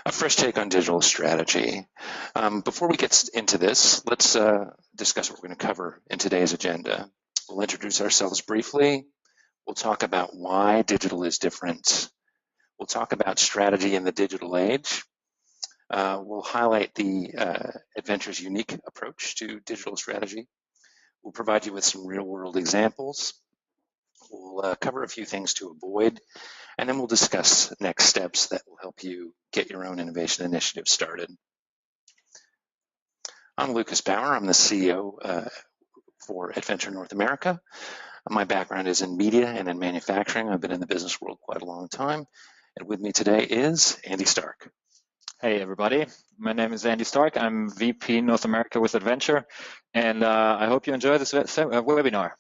A fresh take on digital strategy. Before we get into this, let's discuss what we're going to cover in today's agenda. We'll introduce ourselves briefly. We'll talk about why digital is different. We'll talk about strategy in the digital age. We'll highlight the Adventure's unique approach to digital strategy. We'll provide you with some real-world examples. We'll cover a few things to avoid, and then we'll discuss next steps that will help you get your own innovation initiative started. I'm Lucas Bauer. I'm the CEO for Adventure North America. My background is in media and in manufacturing. I've been in the business world quite a long time. And with me today is Andy Stark. Hey everybody, my name is Andy Stark. I'm VP North America with Adventure, and I hope you enjoy this webinar.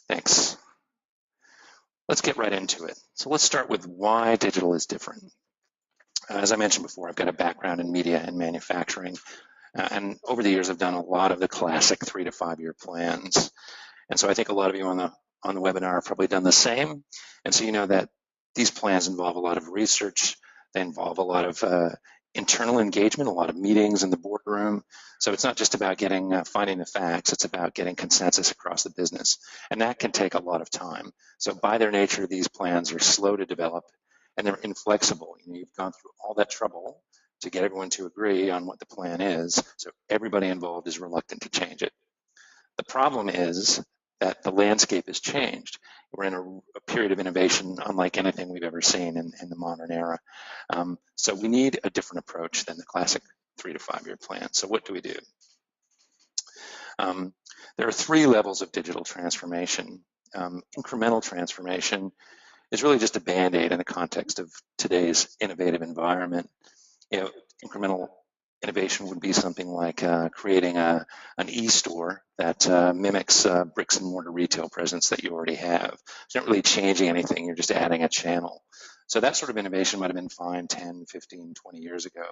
Thanks. Let's get right into it. So let's start with why digital is different. As I mentioned before, I've got a background in media and manufacturing, and over the years I've done a lot of the classic 3 to 5 year plans. And so I think a lot of you on the webinar have probably done the same. And so you know that these plans involve a lot of research. They involve a lot of internal engagement, a lot of meetings in the boardroom. So it's not just about finding the facts, it's about getting consensus across the business. And that can take a lot of time. So by their nature, these plans are slow to develop and they're inflexible. You've gone through all that trouble to get everyone to agree on what the plan is. So everybody involved is reluctant to change it. The problem is that the landscape has changed. We're in a period of innovation unlike anything we've ever seen in the modern era. So we need a different approach than the classic 3 to 5 year plan. So what do we do? There are 3 levels of digital transformation. Incremental transformation is really just a Band-Aid in the context of today's innovative environment. Incremental innovation would be something like creating an e-store that mimics bricks and mortar retail presence that you already have. It's not really changing anything, you're just adding a channel. So that sort of innovation might have been fine 10, 15, 20 years ago,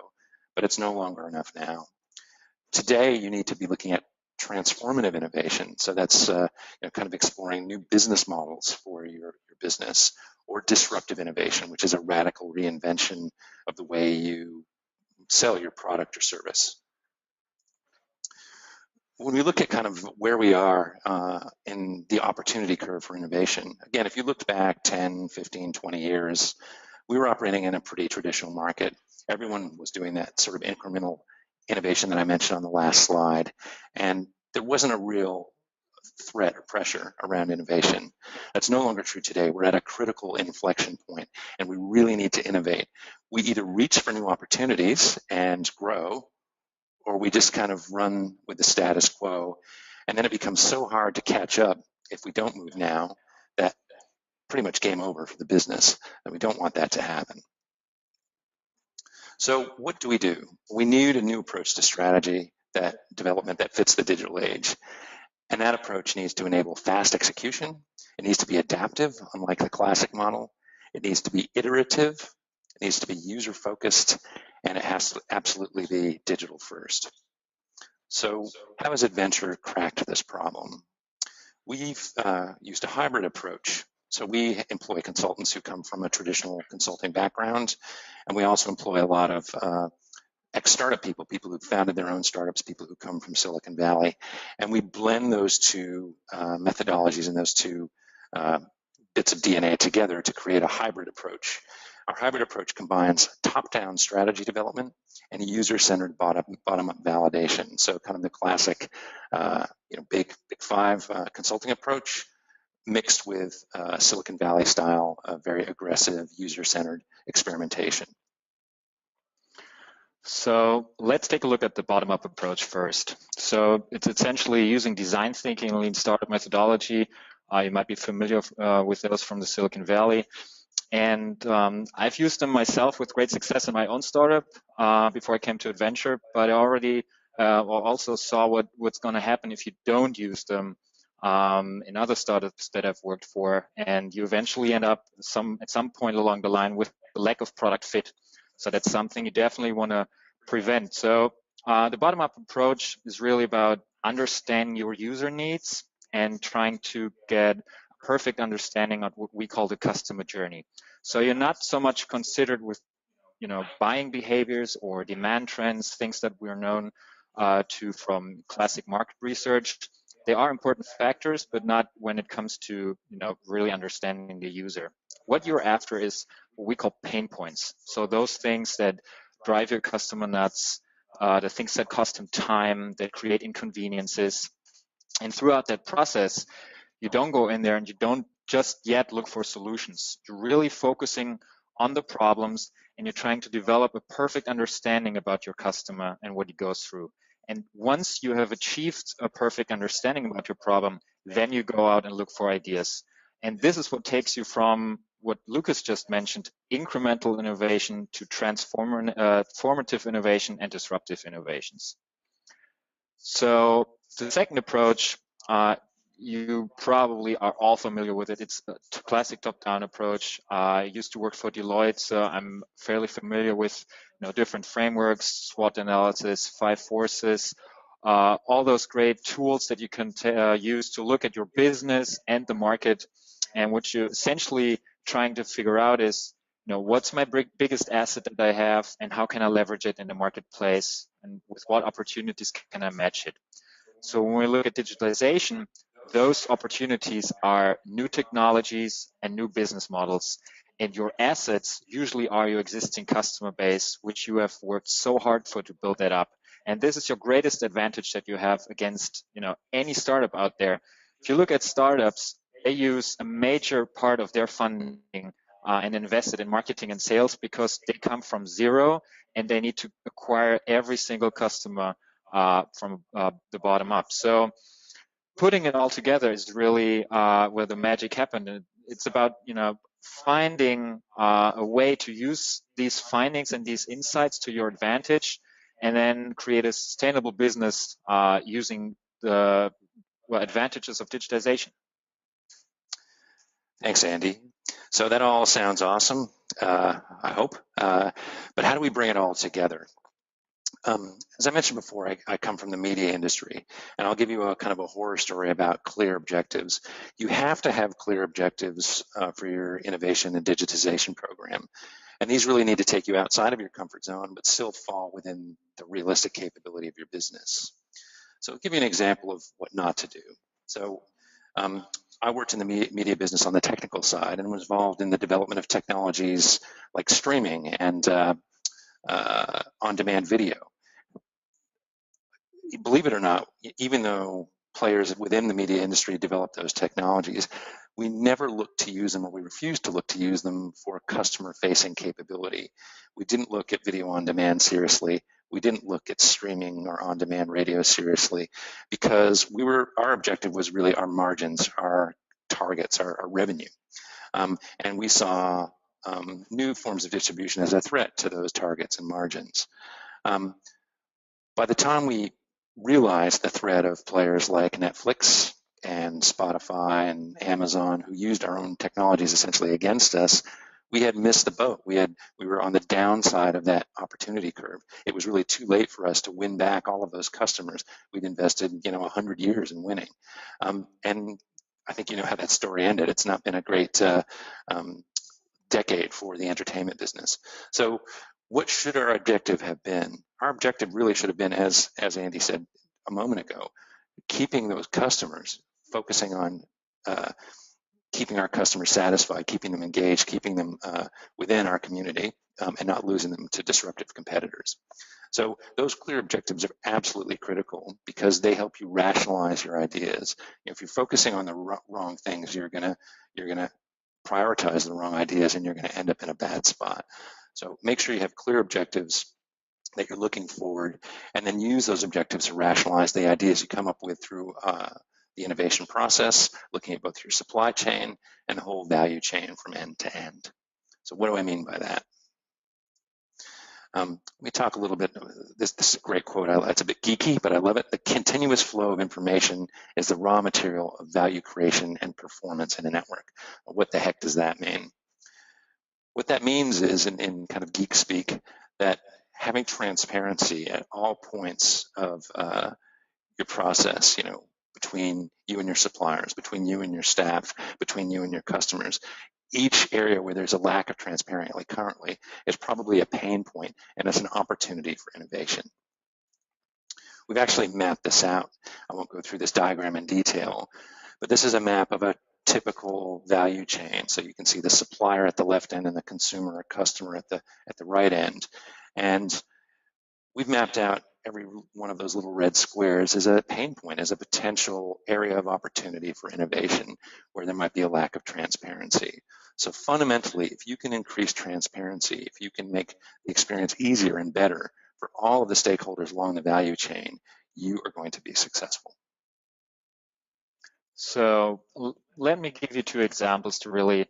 but it's no longer enough now. Today, you need to be looking at transformative innovation. So that's kind of exploring new business models for your business, or disruptive innovation, which is a radical reinvention of the way you sell your product or service. When we look at kind of where we are in the opportunity curve for innovation, again, if you looked back 10, 15, 20 years, we were operating in a pretty traditional market. Everyone was doing that sort of incremental innovation that I mentioned on the last slide, and there wasn't a real threat or pressure around innovation. That's no longer true today. We're at a critical inflection point, and we really need to innovate. We either reach for new opportunities and grow, or we just kind of run with the status quo, and then it becomes so hard to catch up if we don't move now that pretty much game over for the business, and we don't want that to happen. So what do? We need a new approach to strategy development that fits the digital age. And that approach needs to enable fast execution. It needs to be adaptive, unlike the classic model. It needs to be iterative. It needs to be user-focused, and it has to absolutely be digital first. So how has Adventure cracked this problem? We've used a hybrid approach. So we employ consultants who come from a traditional consulting background, and we also employ a lot of ex-startup people who founded their own startups, people who come from Silicon Valley. And we blend those 2 methodologies and those 2 bits of DNA together to create a hybrid approach. Our hybrid approach combines top-down strategy development and user-centered bottom-up validation. So kind of the classic big 5 consulting approach mixed with Silicon Valley style, very aggressive user-centered experimentation. So let's take a look at the bottom-up approach first. So it's essentially using design thinking and lean startup methodology. You might be familiar with those from the Silicon Valley. And I've used them myself with great success in my own startup before I came to Adventure, but I already also saw what's going to happen if you don't use them in other startups that I've worked for, and you eventually end up at some point along the line with a lack of product fit. So that's something you definitely want to prevent. So the bottom-up approach is really about understanding your user needs and trying to get a perfect understanding of what we call the customer journey. So you're not so much considered with buying behaviors or demand trends, things that we're known to from classic market research. They are important factors, but not when it comes to really understanding the user. What you're after is what we call pain points. So those things that drive your customer nuts, the things that cost him time, that create inconveniences. And throughout that process, you don't go in there and you don't just yet look for solutions. You're really focusing on the problems and you're trying to develop a perfect understanding about your customer and what he goes through. And once you have achieved a perfect understanding about your problem, then you go out and look for ideas. And this is what takes you from what Lucas just mentioned, incremental innovation, to transformative innovation and disruptive innovations. So the second approach, you probably are all familiar with it. It's a classic top-down approach. I used to work for Deloitte, so I'm fairly familiar with different frameworks, SWOT analysis, 5 forces, all those great tools that you can use to look at your business and the market. And what you're essentially trying to figure out is, what's my biggest asset that I have and how can I leverage it in the marketplace and with what opportunities can I match it? So when we look at digitalization, those opportunities are new technologies and new business models. And your assets usually are your existing customer base, which you have worked so hard for to build that up. And this is your greatest advantage that you have against any startup out there. If you look at startups, they use a major part of their funding and invest it in marketing and sales because they come from zero and they need to acquire every single customer from the bottom up. So putting it all together is really where the magic happened. It's about finding a way to use these findings and these insights to your advantage, and then create a sustainable business using the advantages of digitization. Thanks, Andy. So that all sounds awesome, I hope. But how do we bring it all together? As I mentioned before, I come from the media industry, and I'll give you a kind of a horror story about clear objectives. You have to have clear objectives for your innovation and digitization program. And these really need to take you outside of your comfort zone, but still fall within the realistic capability of your business. So I'll give you an example of what not to do. So I worked in the media business on the technical side and was involved in the development of technologies like streaming and on-demand video. Believe it or not, even though players within the media industry developed those technologies, we never looked to use them, or we refused to look to use them for customer-facing capability. We didn't look at video on demand seriously. We didn't look at streaming or on-demand radio seriously because our objective was really our margins, our targets, our revenue. And we saw new forms of distribution as a threat to those targets and margins. By the time we realized the threat of players like Netflix and Spotify and Amazon, who used our own technologies essentially against us, we had missed the boat. We were on the downside of that opportunity curve. It was really too late for us to win back all of those customers. We'd invested 100 years in winning. And I think you know how that story ended. It's not been a great decade for the entertainment business. So what should our objective have been? Our objective really should have been, as Andy said a moment ago, keeping those customers, focusing on keeping our customers satisfied, keeping them engaged, keeping them within our community, and not losing them to disruptive competitors. So those clear objectives are absolutely critical because they help you rationalize your ideas. If you're focusing on the wrong things, you're gonna prioritize the wrong ideas, and you're going to end up in a bad spot. So make sure you have clear objectives that you're looking forward, and then use those objectives to rationalize the ideas you come up with through the innovation process, looking at both your supply chain and the whole value chain from end to end. So what do I mean by that? Let me talk a little bit. This is a great quote. It's a bit geeky, but I love it. The continuous flow of information is the raw material of value creation and performance in a network. What the heck does that mean? What that means is, in kind of geek speak, that having transparency at all points of your process, between you and your suppliers, between you and your staff, between you and your customers, each area where there's a lack of transparency currently is probably a pain point, and it's an opportunity for innovation. We've actually mapped this out. I won't go through this diagram in detail, but this is a map of a typical value chain. So you can see the supplier at the left end and the consumer or customer at the right end. And we've mapped out every one of those little red squares as a pain point, as a potential area of opportunity for innovation where there might be a lack of transparency. So fundamentally, if you can increase transparency, if you can make the experience easier and better for all of the stakeholders along the value chain, you are going to be successful. So let me give you two examples to really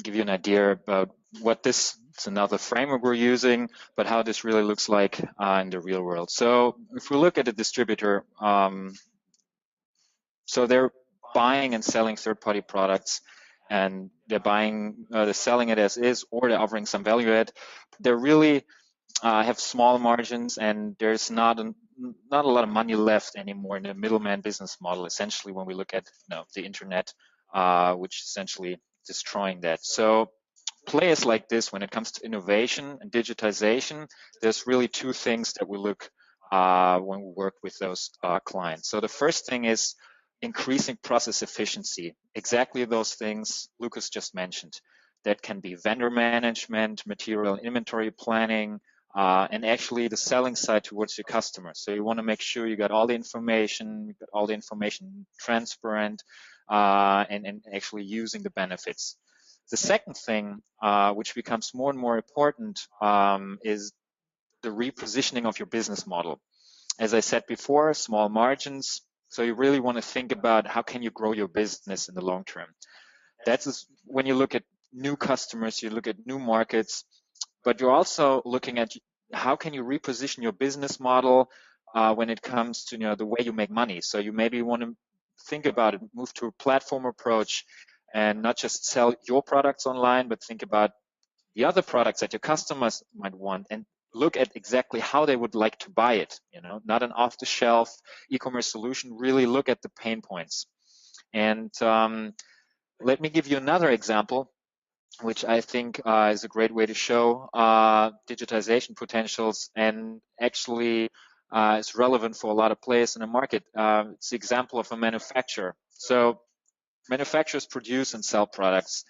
give you an idea about what this is, another framework we're using, but how this really looks like in the real world. So if we look at a distributor, so they're buying and selling third-party products, and they're selling it as is, or they're offering some value add. They're really have small margins, and there's not a lot of money left anymore in the middleman business model, essentially, when we look at the internet, which is essentially destroying that. So players like this, when it comes to innovation and digitization, there's really two things that we look when we work with those clients. So the first thing is increasing process efficiency. Exactly those things Lucas just mentioned. That can be vendor management, material and inventory planning, and actually the selling side towards your customer. So you want to make sure you got all the information, transparent, and actually using the benefits. The second thing, which becomes more and more important, is the repositioning of your business model. As I said before, small margins. So you really want to think about how can you grow your business in the long term. That's when you look at new customers, you look at new markets, but you're also looking at how can you reposition your business model when it comes to the way you make money. So you maybe want to think about it, move to a platform approach, and not just sell your products online, but think about the other products that your customers might want and look at exactly how they would like to buy it. Not an off-the-shelf e-commerce solution. Really look at the pain points. And let me give you another example, which I think is a great way to show digitization potentials, and actually is relevant for a lot of players in the market. It's the example of a manufacturer. So manufacturers produce and sell products,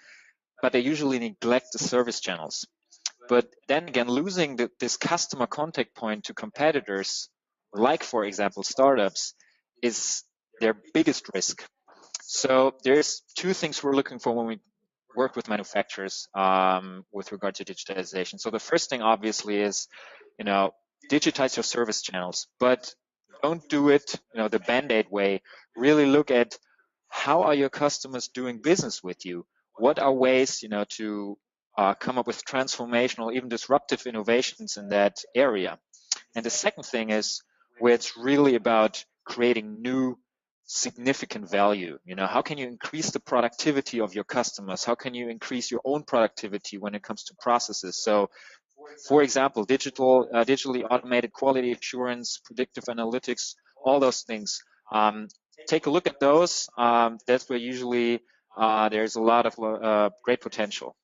but they usually neglect the service channels. But then again, losing this customer contact point to competitors, like for example startups, is their biggest risk. So there's two things we're looking for when we work with manufacturers with regard to digitization. So the first thing obviously is, digitize your service channels, but don't do it, the Band-Aid way. Really look at how are your customers doing business with you? What are ways, to come up with transformational, even disruptive innovations in that area? And the second thing is where it's really about creating new significant value. How can you increase the productivity of your customers? How can you increase your own productivity when it comes to processes? So, for example, digitally automated quality assurance, predictive analytics, all those things. Take a look at those. That's where usually there's a lot of great potential.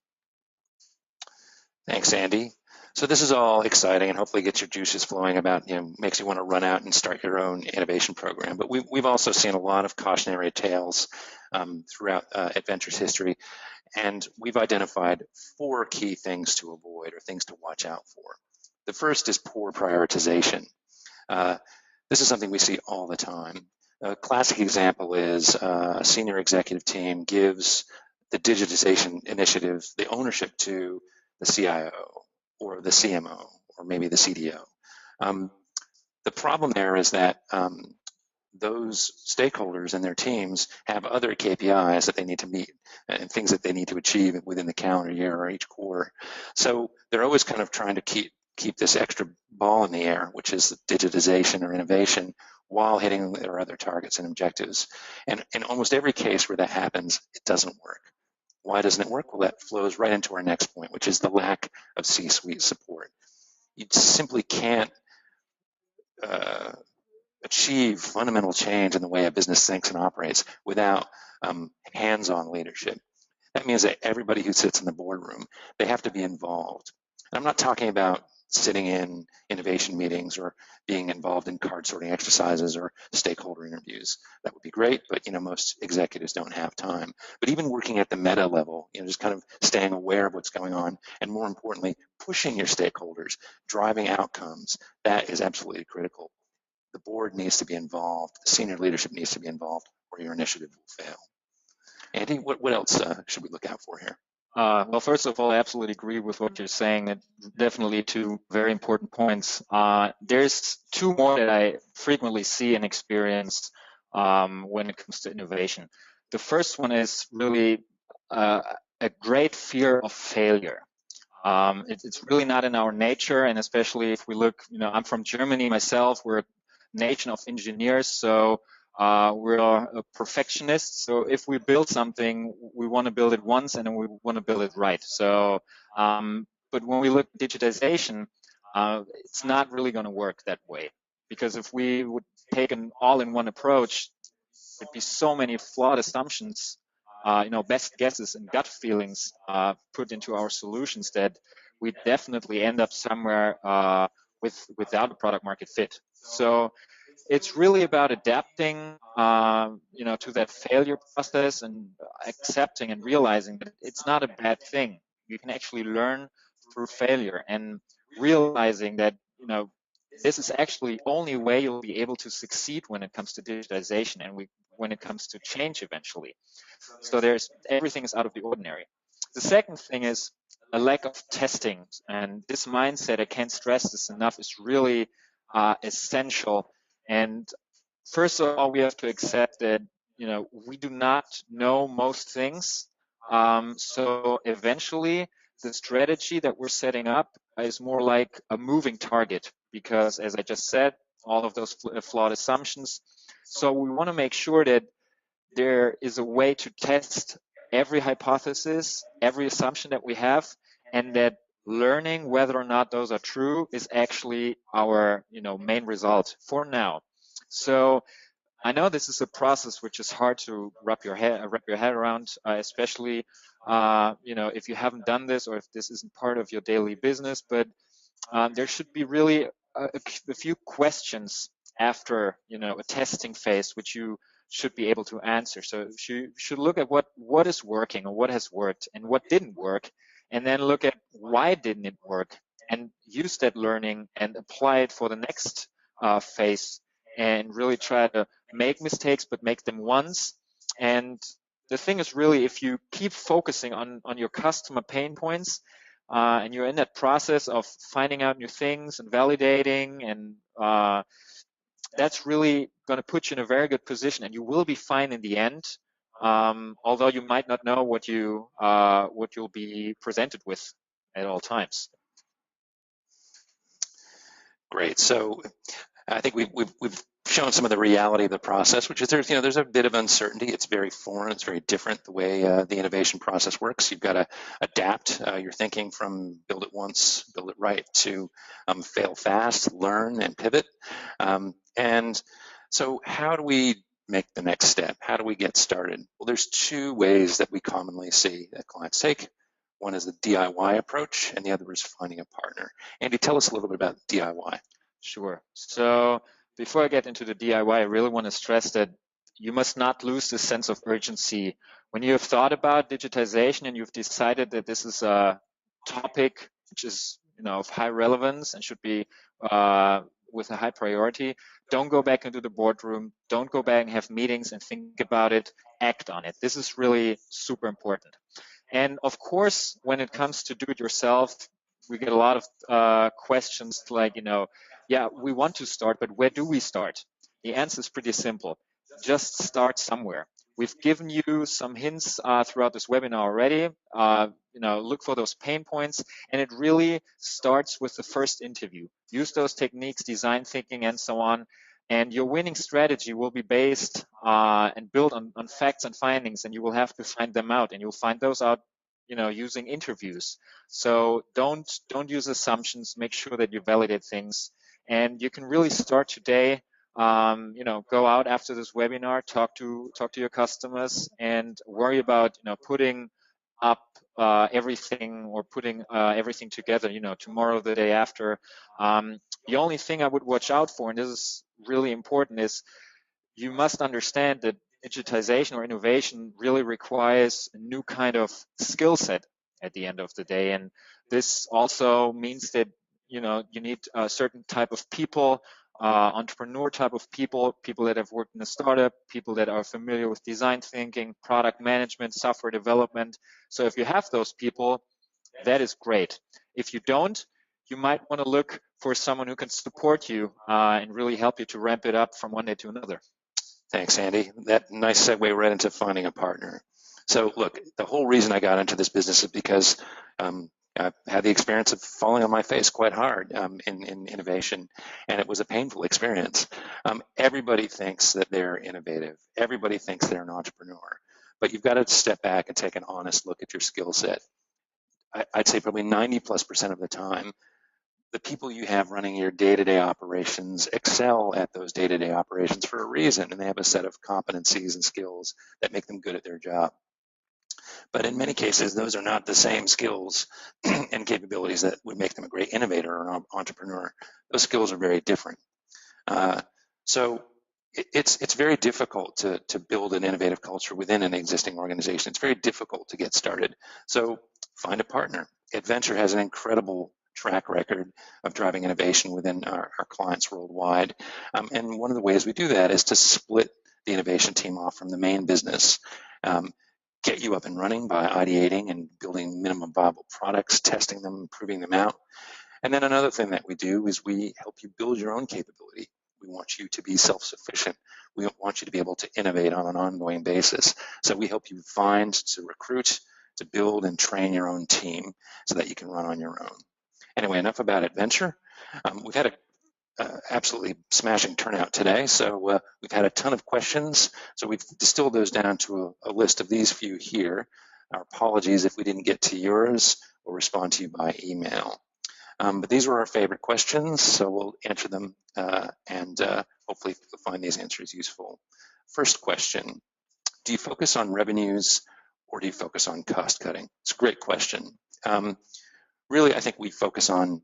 Thanks, Andy. So this is all exciting and hopefully gets your juices flowing about, makes you want to run out and start your own innovation program. But we've also seen a lot of cautionary tales throughout Adventure's history. And we've identified 4 key things to avoid or things to watch out for. The first is poor prioritization. This is something we see all the time. A classic example is a senior executive team gives the digitization initiative, the ownership to the CIO or the CMO or maybe the CDO. The problem there is that those stakeholders and their teams have other KPIs that they need to meet and things that they need to achieve within the calendar year or each quarter. So they're always kind of trying to keep this extra ball in the air, which is digitization or innovation, while hitting their other targets and objectives. And in almost every case where that happens, it doesn't work. Why doesn't it work? Well, that flows right into our next point, which is the lack of C-suite support. You simply can't achieve fundamental change in the way a business thinks and operates without hands-on leadership. That means that everybody who sits in the boardroom, they have to be involved. And I'm not talking about sitting in innovation meetings or being involved in card sorting exercises or stakeholder interviews. That would be great, but most executives don't have time. But even working at the meta level, just kind of staying aware of what's going on, and more importantly, pushing your stakeholders, driving outcomes, that is absolutely critical. The board needs to be involved, the senior leadership needs to be involved, or your initiative will fail. Andy, what else should we look out for here? Well, first of all, I absolutely agree with what you're saying. That definitely two very important points. There's two more that I frequently see and experience when it comes to innovation. The first one is really a great fear of failure. It's really not in our nature, and especially if we look, I'm from Germany myself. We're a nation of engineers, so we're a perfectionist. So if we build something, we want to build it once and then we want to build it right. So, but when we look at digitization, it's not really going to work that way, because if we would take an all-in-one approach, there'd be so many flawed assumptions, best guesses and gut feelings put into our solutions that we definitely end up somewhere without a product market fit. So it's really about adapting, to that failure process and accepting and realizing that it's not a bad thing. You can actually learn through failure, and realizing that, this is actually the only way you'll be able to succeed when it comes to digitization and when it comes to change eventually. So everything is out of the ordinary. The second thing is a lack of testing, and this mindset, I can't stress this enough, is really essential. And first of all, we have to accept that, we do not know most things. So eventually, the strategy that we're setting up is more like a moving target, because as I just said, all of those flawed assumptions. So we want to make sure that there is a way to test every hypothesis, every assumption that we have, and that learning whether or not those are true is actually our, main result for now. So I know this is a process which is hard to wrap your head around, especially if you haven't done this or if this isn't part of your daily business. But there should be really a few questions after a testing phase, which you should be able to answer. So you should look at what is working or what has worked and what didn't work, and then look at why didn't it work, and use that learning and apply it for the next phase, and really try to make mistakes, but make them once. And the thing is really, if you keep focusing on your customer pain points, and you're in that process of finding out new things and validating, and that's really going to put you in a very good position, and you will be fine in the end, although you might not know what you'll be presented with at all times. Great. So I think we've shown some of the reality of the process, which is there's a bit of uncertainty. It's very foreign. It's very different the way the innovation process works. You've got to adapt your thinking from build it once, build it right, to fail fast, learn, and pivot. And so how do we make the next step? How do we get started? Well, there's two ways that we commonly see that clients take. One is the DIY approach, and the other is finding a partner. Andy, tell us a little bit about DIY. Sure. So before I get into the DIY, I really want to stress that you must not lose this sense of urgency. When you have thought about digitization and you've decided that this is a topic which is of high relevance and should be with a high priority, don't go back into the boardroom. Don't go back and have meetings and think about it. Act on it. This is really super important. And of course, when it comes to do it yourself, we get a lot of questions like, yeah, we want to start, but where do we start? The answer is pretty simple. Just start somewhere. We've given you some hints throughout this webinar already. Look for those pain points, and it really starts with the first interview. Use those techniques, design thinking, and so on. And your winning strategy will be based and built on facts and findings, and you will have to find them out, and you'll find those out using interviews. So don't use assumptions. Make sure that you validate things, and you can really start today. Go out after this webinar, talk to your customers, and worry about putting up everything or putting everything together, tomorrow, the day after. The only thing I would watch out for, and this is really important, is you must understand that digitization or innovation really requires a new kind of skill set at the end of the day. And this also means that, you need a certain type of people, entrepreneur type of people that have worked in a startup, people that are familiar with design thinking, product management, software development. So if you have those people, that is great. If you don't, you might want to look for someone who can support you and really help you to ramp it up from one day to another. Thanks, Andy. That nice segue right into finding a partner. So look, the whole reason I got into this business is because I've had the experience of falling on my face quite hard in innovation, and it was a painful experience. Everybody thinks that they're innovative. Everybody thinks they're an entrepreneur, but you've got to step back and take an honest look at your skill set. I'd say probably 90+% of the time, the people you have running your day-to-day operations excel at those day-to-day operations for a reason, and they have a set of competencies and skills that make them good at their job. But in many cases, those are not the same skills and capabilities that would make them a great innovator or an entrepreneur. Those skills are very different. So it's very difficult to build an innovative culture within an existing organization. It's very difficult to get started. So find a partner. Adventure has an incredible track record of driving innovation within our clients worldwide. And one of the ways we do that is to split the innovation team off from the main business. Get you up and running by ideating and building minimum viable products, testing them, improving them out. And then another thing that we do is we help you build your own capability. We want you to be self-sufficient. We want you to be able to innovate on an ongoing basis. So we help you find, to recruit, to build and train your own team so that you can run on your own. Anyway, enough about Adventure. We've had a absolutely smashing turnout today, so we've had a ton of questions. So we've distilled those down to a list of these few here. Our apologies if we didn't get to yours. We'll respond to you by email. But these were our favorite questions, so we'll answer them and hopefully you'll find these answers useful. First question, do you focus on revenues or do you focus on cost cutting? It's a great question. Really, I think we focus on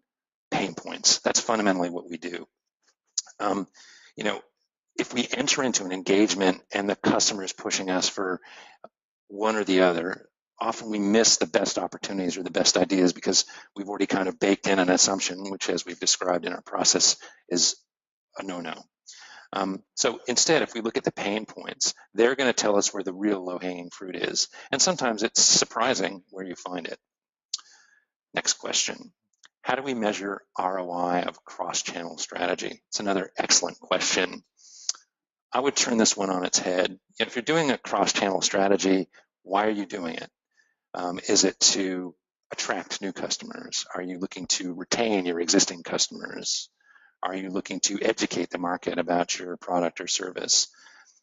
pain points. That's fundamentally what we do. If we enter into an engagement and the customer is pushing us for one or the other, often we miss the best opportunities or the best ideas because we've already kind of baked in an assumption, which, as we've described in our process, is a no-no. So instead, if we look at the pain points, they're going to tell us where the real low-hanging fruit is. And sometimes it's surprising where you find it. Next question. How do we measure ROI of cross-channel strategy? It's another excellent question. I would turn this one on its head. If you're doing a cross-channel strategy, why are you doing it? Is it to attract new customers? Are you looking to retain your existing customers? Are you looking to educate the market about your product or service?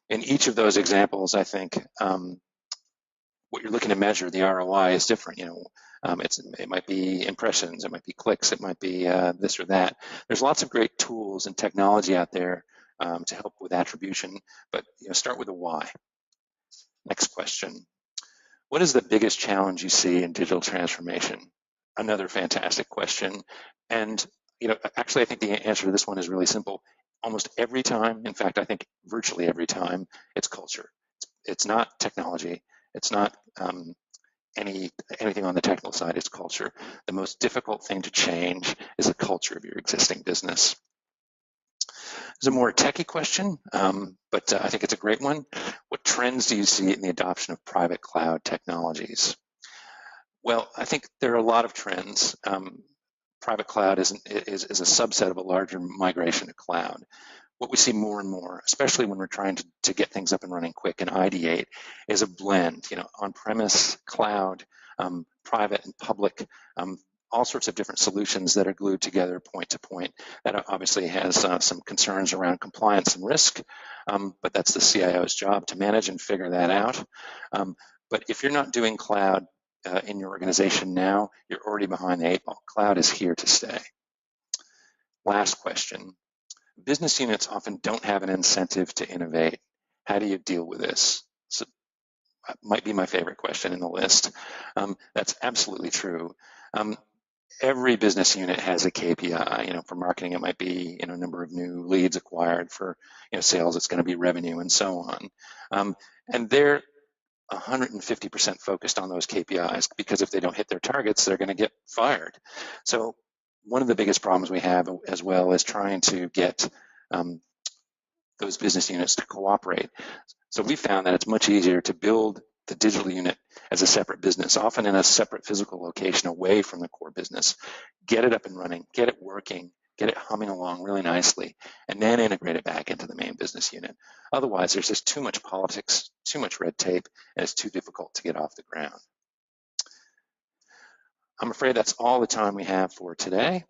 In each of those examples, I think what you're looking to measure, the ROI, is different. It might be impressions, it might be clicks, it might be this or that. There's lots of great tools and technology out there to help with attribution, but start with a why. Next question. What is the biggest challenge you see in digital transformation? Another fantastic question. And actually, I think the answer to this one is really simple. Almost every time, in fact, I think virtually every time, it's culture. It's not technology. It's not anything on the technical side. It's culture. The most difficult thing to change is the culture of your existing business. There's a more techie question, but I think it's a great one. What trends do you see in the adoption of private cloud technologies? Well, I think there are a lot of trends. Private cloud is a subset of a larger migration to cloud. What we see more and more, especially when we're trying to get things up and running quick and ideate, is a blend, on-premise, cloud, private and public, all sorts of different solutions that are glued together point to point. That obviously has some concerns around compliance and risk, but that's the CIO's job to manage and figure that out. But if you're not doing cloud in your organization now, you're already behind the 8 ball. Cloud is here to stay. Last question. Business units often don't have an incentive to innovate. How do you deal with this? So might be my favorite question in the list. That's absolutely true. Every business unit has a KPI. For marketing, it might be number of new leads acquired. For sales, it's going to be revenue, and so on. And they're 150% focused on those KPIs, because if they don't hit their targets, they're going to get fired. So one of the biggest problems we have as well is trying to get those business units to cooperate. So we found that it's much easier to build the digital unit as a separate business, often in a separate physical location away from the core business. Get it up and running, get it working, get it humming along really nicely, and then integrate it back into the main business unit. Otherwise, there's just too much politics, too much red tape, and it's too difficult to get off the ground. I'm afraid that's all the time we have for today.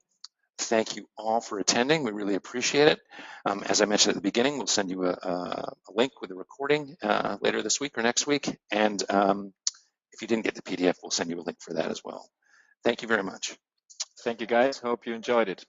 Thank you all for attending. We really appreciate it. As I mentioned at the beginning, we'll send you a link with a recording later this week or next week. And if you didn't get the PDF, we'll send you a link for that as well. Thank you very much. Thank you, guys. Hope you enjoyed it.